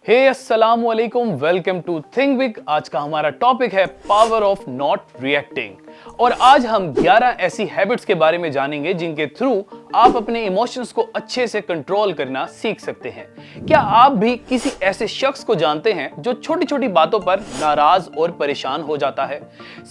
हे अस्सलाम वालेकुम, welcome to think big. आज का हमारा टॉपिक है पावर ऑफ नॉट रिएक्टिंग। और आज हम 11 ऐसी हैबिट्स के बारे में जानेंगे जिनके थ्रू आप अपने इमोशंस को अच्छे से कंट्रोल करना सीख सकते हैं। क्या आप भी किसी ऐसे शख्स को जानते हैं जो छोटी छोटी बातों पर नाराज और परेशान हो जाता है?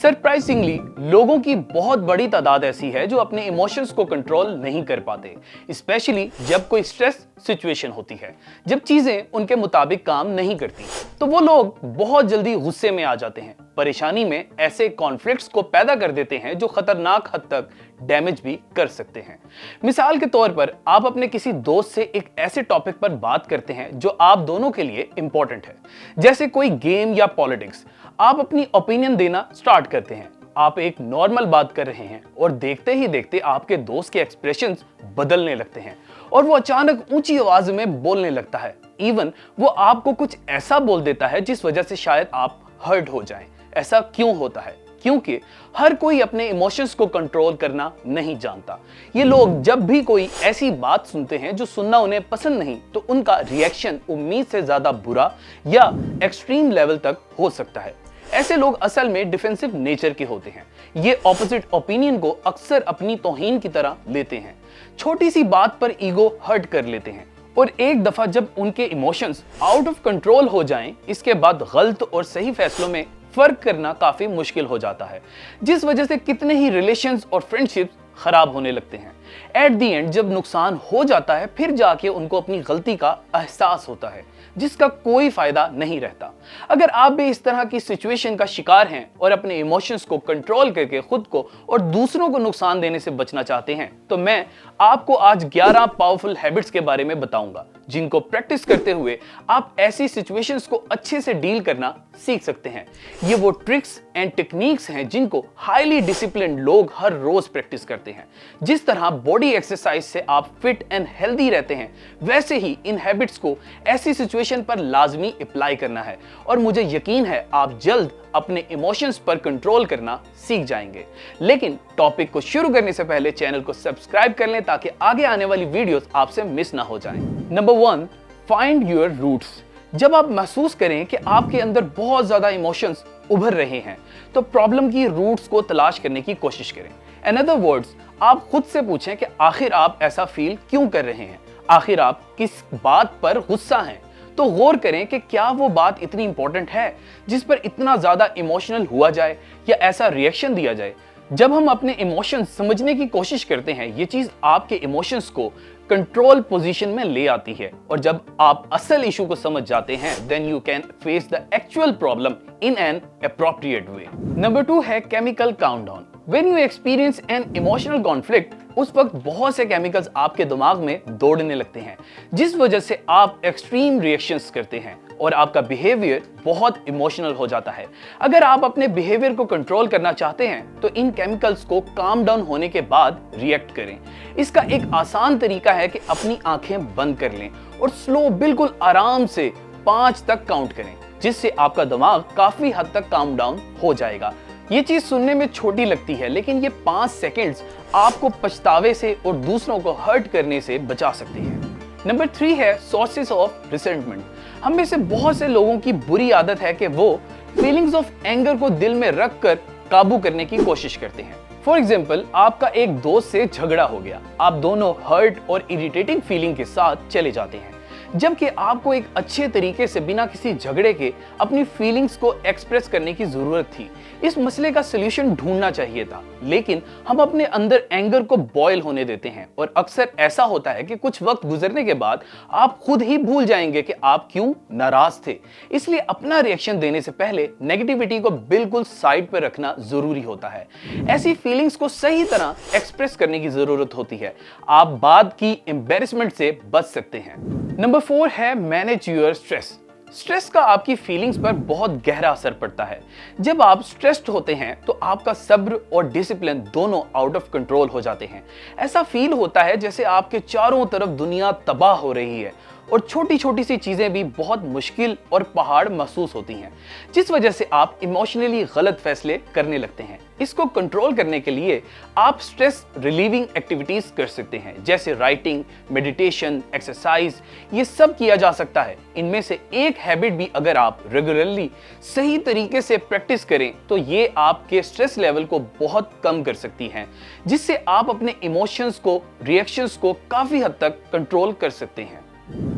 सरप्राइजिंगली लोगों की बहुत बड़ी तादाद ऐसी है जो अपने इमोशंस को कंट्रोल नहीं कर पाते, स्पेशली जब कोई स्ट्रेस सिचुएशन होती है, जब चीजें उनके मुताबिक काम नहीं करती, तो वो लोग बहुत जल्दी गुस्से में आ जाते हैं, परेशानी में ऐसे कॉन्फ्लिक्ट्स को पैदा कर देते हैं जो खतरनाक हद तक डैमेज भी कर सकते हैं। मिसाल के तौर पर आप अपने किसी दोस्त से एक ऐसे टॉपिक पर बात करते हैं जो आप दोनों के लिए इंपॉर्टेंट है, जैसे कोई गेम या पॉलिटिक्स। आप अपनी ओपिनियन देना स्टार्ट करते हैं, आप एक नॉर्मल बात कर रहे हैं और देखते ही देखते आपके दोस्त के एक्सप्रेशंस बदलने लगते हैं और वो अचानक ऊंची आवाज में बोलने लगता है। इवन वो आपको कुछ ऐसा बोल देता है जिस वजह से शायद आप हर्ट हो जाएं। ऐसा क्यों होता है? क्योंकि हर कोई अपने इमोशंस को कंट्रोल करना नहीं जानता। ये लोग जब भी कोई ऐसी बात सुनते हैं जो सुनना उन्हें पसंद नहीं, तो उनका रिएक्शन उम्मीद से ज्यादा बुरा या एक्सट्रीम लेवल तक हो सकता है। ऐसे लोग असल में डिफेंसिव नेचर के होते हैं। ये ऑपोजिट ओपिनियन को अक्सर अपनी तौहीन की तरह लेते हैं, छोटी सी बात पर ईगो हर्ट कर लेते हैं और एक दफा जब उनके इमोशंस आउट ऑफ कंट्रोल हो जाएं, इसके बाद गलत और सही फैसलों में फर्क करना काफी मुश्किल हो जाता है, जिस वजह से कितने ही रिलेशंस और फ्रेंडशिप्स खराब होने लगते हैं। एट द एंड जब नुकसान हो जाता है, फिर जाके उनको अपनी गलती का एहसास होता है, जिसका कोई फायदा नहीं रहता। अगर आप भी इस तरह की सिचुएशन का शिकार हैं और अपने इमोशंस को कंट्रोल करके खुद को और दूसरों को नुकसान देने से बचना चाहते हैं, तो मैं आपको आज 11 पावरफुल हैबिट्स के बारे में बताऊंगा, जिनको प्रैक्टिस करते हुए आप ऐसी सिचुएशंस को अच्छे से डील करना सीख सकते हैं। ये वो ट्रिक्स एंड टेक्निक्स हैं जिनको हाईली डिसिप्लिन्ड लोग हर रोज प्रैक्टिस करते हैं। जिस तरह बॉडी एक्सरसाइज से आप फिट एंड हेल्दी रहते हैं, वैसे ही इन हैबिट्स को ऐसी सिचुएशन पर लाजमी अप्लाई करना है और मुझे यकीन है आप जल्द अपने इमोशंस पर कंट्रोल करना सीख जाएंगे। लेकिन टॉपिक को शुरू करने से पहले चैनल को सब्सक्राइब कर लें ताकि आगे आने वाली वीडियोस आपसे मिस ना हो जाएं। Number 1, find your roots. जब आप महसूस करें कि आपके अंदर बहुत ज्यादा इमोशंस उभर रहे हैं, तो प्रॉब्लम की रूट्स को तलाश करने की कोशिश करें। इन अदर वर्ड्स, आप खुद से पूछें कि आखिर आप ऐसा फील क्यों कर रहे हैं, आखिर आप किस बात पर गुस्सा हैं। तो गौर करें कि क्या वो बात इतनी इंपॉर्टेंट है जिस पर इतना ज्यादा इमोशनल हुआ जाए या ऐसा रिएक्शन दिया जाए। जब हम अपने इमोशंस समझने की कोशिश करते हैं, ये चीज आपके इमोशंस को कंट्रोल पोजीशन में ले आती है, और जब आप असल इशू को समझ जाते हैं, then you can face the actual problem in an appropriate way. Number 2 है chemical countdown. When you experience an emotional conflict, उस वक्त बहुत से केमिकल्स आपके दिमाग में दौड़ने लगते हैं, जिस वजह से आप एक्सट्रीम रिएक्शंस करते हैं और आपका बिहेवियर बहुत इमोशनल हो जाता है। अगर आप अपने बिहेवियर को कंट्रोल करना चाहते हैं, तो इन केमिकल्स को काम डाउन होने के बाद रिएक्ट करें। इसका एक आसान तरीका है कि अपनी आंखें बंद कर लें और स्लो, बिल्कुल आराम से 5 तक काउंट करें, जिससे आपका दिमाग काफी हद तक काम डाउन हो जाएगा। ये चीज सुनने में छोटी लगती है, लेकिन ये 5 सेकेंड्स आपको पछतावे से और दूसरों को हर्ट करने से बचा सकती है। नंबर 3 है सोर्सेस ऑफ रिसेंटमेंट। हम में से बहुत से लोगों की बुरी आदत है कि वो फीलिंग्स ऑफ एंगर को दिल में रख कर काबू करने की कोशिश करते हैं। फॉर एग्जाम्पल, आपका एक दोस्त से झगड़ा हो गया, आप दोनों हर्ट और इरिटेटिंग फीलिंग के साथ चले जाते हैं, जबकि आपको एक अच्छे तरीके से बिना किसी झगड़े के अपनी फीलिंग्स को एक्सप्रेस करने की जरूरत थी। इस मसले का सलूशन ढूंढना चाहिए था, लेकिन हम अपने अंदर एंगर को बॉयल होने देते हैं और अक्सर ऐसा होता है कि कुछ वक्त गुजरने के बाद आप खुद ही भूल जाएंगे कि आप क्यों नाराज थे। इसलिए अपना रिएक्शन देने से पहले नेगेटिविटी को बिल्कुल साइड पर रखना जरूरी होता है। ऐसी फीलिंग्स को सही तरह एक्सप्रेस करने की जरूरत होती है। आप बाद की एम्बैरेसमेंट से बच सकते हैं। नंबर 4 है मैनेज योर स्ट्रेस। स्ट्रेस का आपकी फीलिंग्स पर बहुत गहरा असर पड़ता है। जब आप स्ट्रेस्ड होते हैं, तो आपका सब्र और डिसिप्लिन दोनों आउट ऑफ कंट्रोल हो जाते हैं। ऐसा फील होता है जैसे आपके चारों तरफ दुनिया तबाह हो रही है और छोटी छोटी सी चीजें भी बहुत मुश्किल और पहाड़ महसूस होती हैं, जिस वजह से आप इमोशनली गलत फैसले करने लगते हैं। इसको कंट्रोल करने के लिए आप स्ट्रेस रिलीविंग एक्टिविटीज कर सकते हैं, जैसे राइटिंग, मेडिटेशन, एक्सरसाइज, ये सब किया जा सकता है। इनमें से एक हैबिट भी अगर आप रेगुलरली सही तरीके से प्रैक्टिस करें तो ये आपके स्ट्रेस लेवल को बहुत कम कर सकती है, जिससे आप अपने इमोशंस को, रिएक्शंस को काफी हद तक कंट्रोल कर सकते हैं।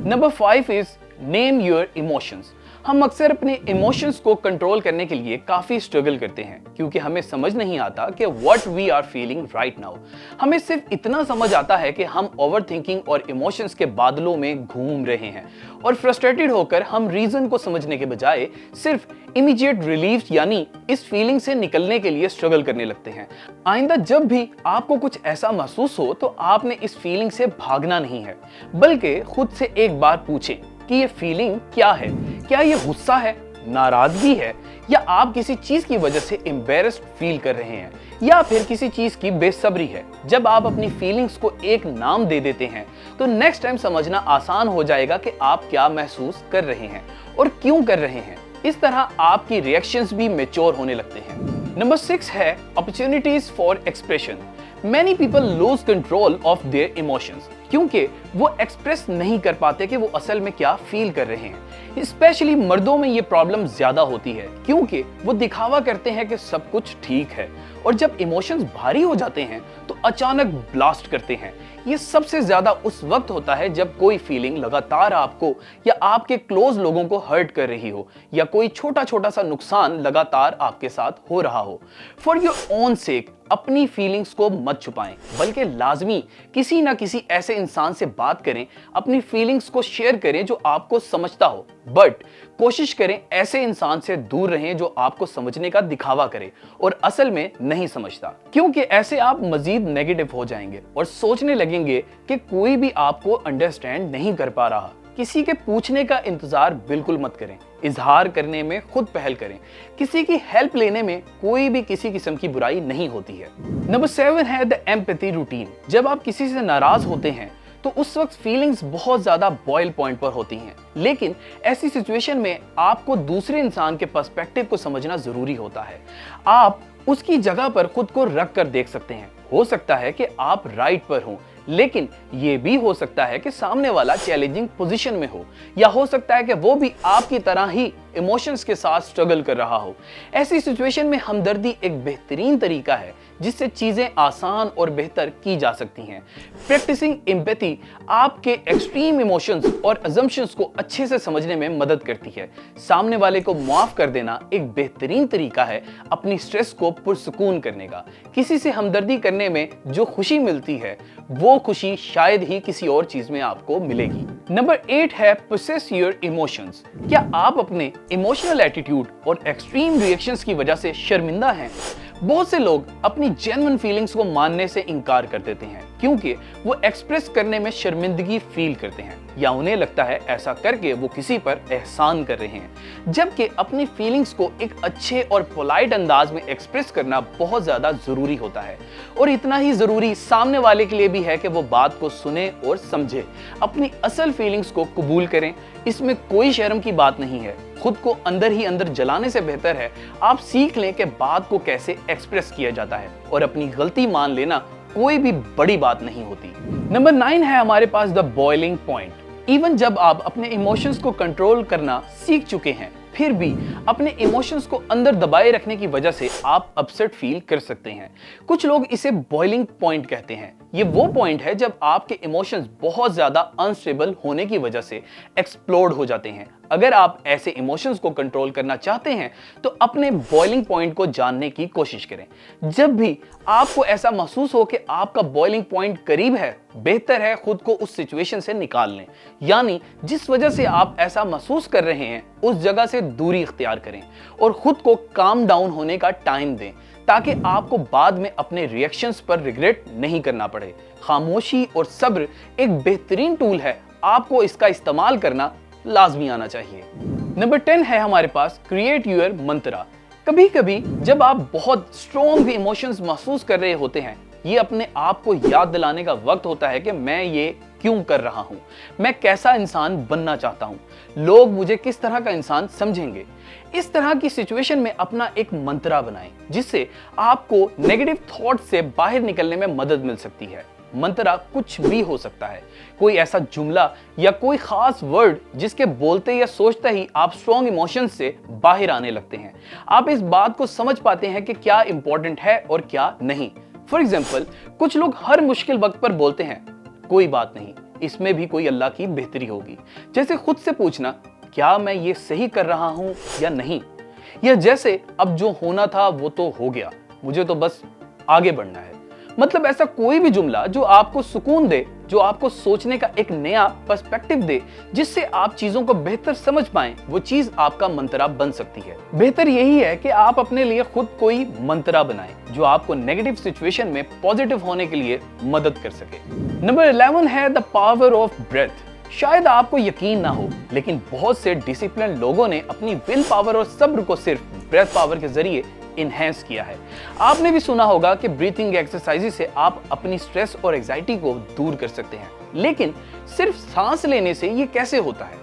Number 5 is name your emotions. हम अक्सर अपने इमोशंस को कंट्रोल करने के लिए काफी स्ट्रगल करते हैं, क्योंकि हमें समझ नहीं आता कि what we are feeling right now. हमें सिर्फ इतना समझ आता है कि हम ओवरथिंकिंग और इमोशंस के बादलों में घूम रहे हैं, और फ्रस्ट्रेटेड होकर हम रीजन को समझने के बजाय सिर्फ इमीडिएट रिलीफ यानी इस फीलिंग से निकलने के लिए स्ट्रगल करने लगते हैं। आइंदा जब भी आपको कुछ ऐसा महसूस हो तो आपने इस फीलिंग से भागना नहीं है, बल्कि खुद से एक बार पूछें कि ये फीलिंग क्या है। क्या ये गुस्सा है, नाराजगी है, या आप किसी चीज की वजह से एम्बैरेस्ड फील कर रहे हैं, या फिर किसी चीज की बेसब्री है। जब आप अपनी फीलिंग्स को एक नाम दे देते हैं तो नेक्स्ट टाइम समझना आसान हो जाएगा कि आप क्या महसूस कर रहे हैं और क्यों कर रहे हैं। इस तरह आपकी रिएक्शंस भी मैच्योर होने लगते हैं। नंबर 6 है opportunities for expression. Many people lose control of their emotions क्योंकि वो एक्सप्रेस नहीं कर पाते कि वो असल में क्या फील कर रहे हैं। स्पेशली मर्दों में ये प्रॉब्लम ज्यादा होती है, क्योंकि वो दिखावा करते हैं कि सब कुछ ठीक है, और जब इमोशंस भारी हो जाते हैं तो अचानक ब्लास्ट करते हैं। ये सबसे ज्यादा उस वक्त होता है जब कोई फीलिंग लगातार आपको या आपके क्लोज लोगों को हर्ट कर रही हो, या कोई छोटा छोटा सा नुकसान लगातार आपके साथ हो रहा हो। फॉर योर ओन सेक अपनी फीलिंग्स को मत छुपाएं, बल्कि लाजमी किसी ना किसी ऐसे इंसान से बात करें, अपनी फीलिंग्स को शेयर करें जो आपको समझता हो, बट कोशिश करें ऐसे इंसान से दूर रहें जो आपको समझने का दिखावा करे और असल में नहीं समझता, क्योंकि ऐसे आप मजीद नेगेटिव हो जाएंगे और सोचने लगेंगे कि कोई भी आपको अंडरस्टैंड नहीं कर पा रहा। किसी के पूछने का इंतजार बिल्कुल मत करें, इजहार करने में खुद पहल करें। किसी की हेल्प लेने में कोई भी किसी किस्म की बुराई नहीं होती है। नंबर 7 है द एम्पैथी रूटीन। जब आप किसी से नाराज होते हैं तो उस वक्त फीलिंग्स बहुत ज्यादा बॉयल पॉइंट पर होती हैं, लेकिन ऐसी सिचुएशन में आपको दूसरे इंसान के पर्सपेक्टिव को समझना जरूरी होता है। आप उसकी जगह पर खुद को रख कर देख सकते हैं। हो सकता है कि आप राइट पर हों, लेकिन ये भी हो सकता है कि सामने वाला चैलेंजिंग पोजीशन में हो, या हो सकता है कि वो भी आपकी तरह ही इमोशंस के साथ स्ट्रगल कर रहा हो। ऐसी सिचुएशन में हमदर्दी एक बेहतरीन तरीका है जिससे चीजें आसान और बेहतर की जा सकती हैं। प्रैक्टिसिंग एम्पैथी आपके एक्सट्रीम इमोशंस और अजम्पशंस को अच्छे से समझने में मदद करती है। सामने वाले को माफ कर देना एक बेहतरीन तरीका है अपनी स्ट्रेस को पुरसुकून करने का। किसी से हमदर्दी करने में जो खुशी मिलती है वो खुशी शायद ही किसी और चीज में आपको मिलेगी। नंबर 8 है प्रोसेस योर इमोशंस। क्या आप अपने इमोशनल एटीट्यूड और एक्सट्रीम रिएक्शंस की वजह से शर्मिंदा हैं? बहुत से लोग अपनी जेन्युइन फीलिंग्स को मानने से इनकार कर देते हैं, क्योंकि वो एक्सप्रेस करने में शर्मिंदगी फील करते हैं, या उन्हें लगता है ऐसा करके वो किसी पर एहसान कर रहे हैं। जबकि अपनी फीलिंग्स को एक अच्छे और पोलाइट अंदाज में एक्सप्रेस करना बहुत ज्यादा जरूरी होता है, और इतना ही जरूरी सामने वाले के लिए भी है कि वो बात को सुने और समझे। अपनी असल फीलिंग्स को कबूल करें, इसमें कोई शर्म की बात नहीं है। खुद को अंदर ही अंदर जलाने से बेहतर है आप सीख लें कि बात को कैसे एक्सप्रेस किया जाता है, और अपनी गलती मान लेना कोई भी बड़ी बात नहीं होती। नंबर 9 है हमारे पास द बॉइलिंग पॉइंट। इवन जब आप अपने इमोशंस को कंट्रोल करना सीख चुके हैं, फिर भी अपने इमोशंस को अंदर दबाए रखने की वजह से आप अपसेट फील कर सकते हैं। कुछ लोग इसे बॉइलिंग पॉइंट कहते हैं। ये वो पॉइंट है जब आपके इमोशंस बहुत ज्यादा अनस्टेबल होने की वजह से एक्सप्लोड हो जाते हैं। अगर आप ऐसे इमोशंस को कंट्रोल करना चाहते हैं तो अपने बॉइलिंग पॉइंट को जानने की कोशिश करें। जब भी आपको ऐसा महसूस हो कि आपका बॉइलिंग पॉइंट करीब है, बेहतर है खुद को उस सिचुएशन से निकाल लें, यानी जिस वजह से आप ऐसा महसूस कर रहे हैं उस जगह से दूरी इख्तियार करें और खुद को काम डाउन होने का टाइम दें, ताकि आपको बाद में अपने रिएक्शंस पर रिग्रेट नहीं करना पड़े। खामोशी और सब्र एक बेहतरीन टूल है, आपको इसका इस्तेमाल करना लाजमी आना चाहिए। नंबर 10 है हमारे पास क्रिएट योर मंत्रा। कभी कभी जब आप बहुत स्ट्रॉन्ग इमोशंस महसूस कर रहे होते हैं, ये अपने आप को याद दिलाने का वक्त होता है कि मैं ये क्यों कर रहा हूं, मैं कैसा इंसान बनना चाहता हूं, लोग मुझे किस तरह का इंसान समझेंगे। इस तरह की सिचुएशन में अपना एक मंत्रा बनाएं जिससे आपको नेगेटिव थॉट से बाहर निकलने में मदद मिल सकती है। मंत्रा कुछ भी हो सकता है, कोई ऐसा जुमला या कोई खास वर्ड जिसके बोलते या सोचते ही आप स्ट्रॉन्ग इमोशंस से बाहर आने लगते हैं। आप इस बात को समझ पाते हैं कि क्या इंपॉर्टेंट है और क्या नहीं। फॉर एग्जाम्पल, कुछ लोग हर मुश्किल वक्त पर बोलते हैं, कोई बात नहीं, इसमें भी कोई अल्लाह की बेहतरी होगी। जैसे खुद से पूछना, क्या मैं ये सही कर रहा हूं या नहीं, या जैसे अब जो होना था वो तो हो गया, मुझे तो बस आगे बढ़ना है। मतलब ऐसा कोई भी जुमला जो आपको सुकून दे, जो आपको सोचने का एक नया पर्सपेक्टिव दे, जिससे आप चीजों को बेहतर समझ पाएं, वो चीज आपका मंत्रा बन सकती है। बेहतर यही है कि आप अपने लिए खुद कोई मंत्रा बनाएं जो आपको नेगेटिव सिचुएशन में पॉजिटिव होने के लिए मदद कर सके। नंबर 11 है द पावर ऑफ ब्रेथ। शायद आपको यकीन ना हो, लेकिन बहुत से डिसिप्लिन लोगों ने अपनी विल पावर और सब्र को सिर्फ ब्रेथ पावर के जरिए इनहेंस किया है। आपने भी सुना होगा कि ब्रीथिंग एक्सरसाइज से आप अपनी स्ट्रेस और एंजाइटी को दूर कर सकते हैं, लेकिन सिर्फ सांस लेने से ये कैसे होता है?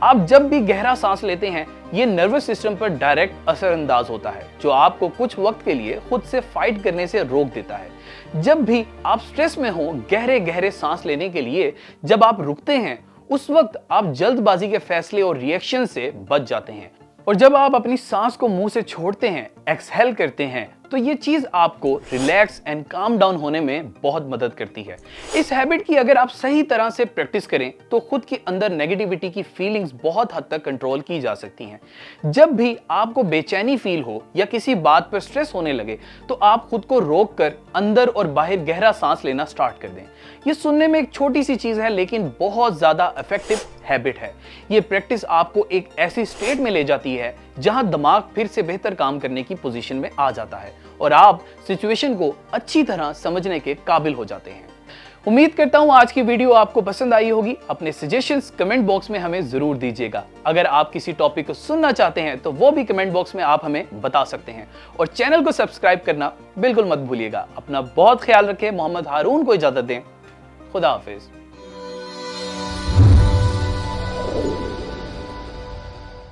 आप जब भी गहरा सांस लेते हैं, ये नर्वस सिस्टम पर डायरेक्ट असरअंदाज होता है, जो आपको कुछ वक्त के लिए खुद से फाइट करने से रोक देता है। जब भी आप स्ट्रेस में हो, गहरे गहरे सांस लेने के लिए जब आप रुकते हैं, उस वक्त आप जल्दबाजी के फैसले और रिएक्शन से बच जाते हैं। और जब आप अपनी सांस को मुंह से छोड़ते हैं, एक्सहेल करते हैं, तो ये चीज आपको रिलैक्स एंड काम डाउन होने में बहुत मदद करती है। इस हैबिट की अगर आप सही तरह से प्रैक्टिस करें तो खुद के अंदर नेगेटिविटी की फीलिंग्स बहुत हद तक कंट्रोल की जा सकती हैं। जब भी आपको बेचैनी फील हो या किसी बात पर स्ट्रेस होने लगे, तो आप खुद को रोक कर अंदर और बाहर गहरा सांस लेना स्टार्ट कर दें। ये सुनने में एक छोटी सी चीज है, लेकिन बहुत ज्यादा इफेक्टिव हैबिट है। ये प्रैक्टिस आपको एक ऐसी स्टेट में ले जाती है जहां दिमाग फिर से बेहतर काम करने की पोजीशन में आ जाता है और आप सिचुएशन को अच्छी तरह समझने के काबिल हो जाते हैं। उम्मीद करता हूं आज की वीडियो आपको पसंद आई होगी। अपने सजेशंस कमेंट बॉक्स में हमें जरूर दीजिएगा। अगर आप किसी टॉपिक को सुनना चाहते हैं तो वो भी कमेंट बॉक्स में आप हमें बता सकते हैं, और चैनल को सब्सक्राइब करना बिल्कुल मत भूलिएगा। अपना बहुत ख्याल रखें। मोहम्मद हारून को इजाजत दें। खुदा हाफिज।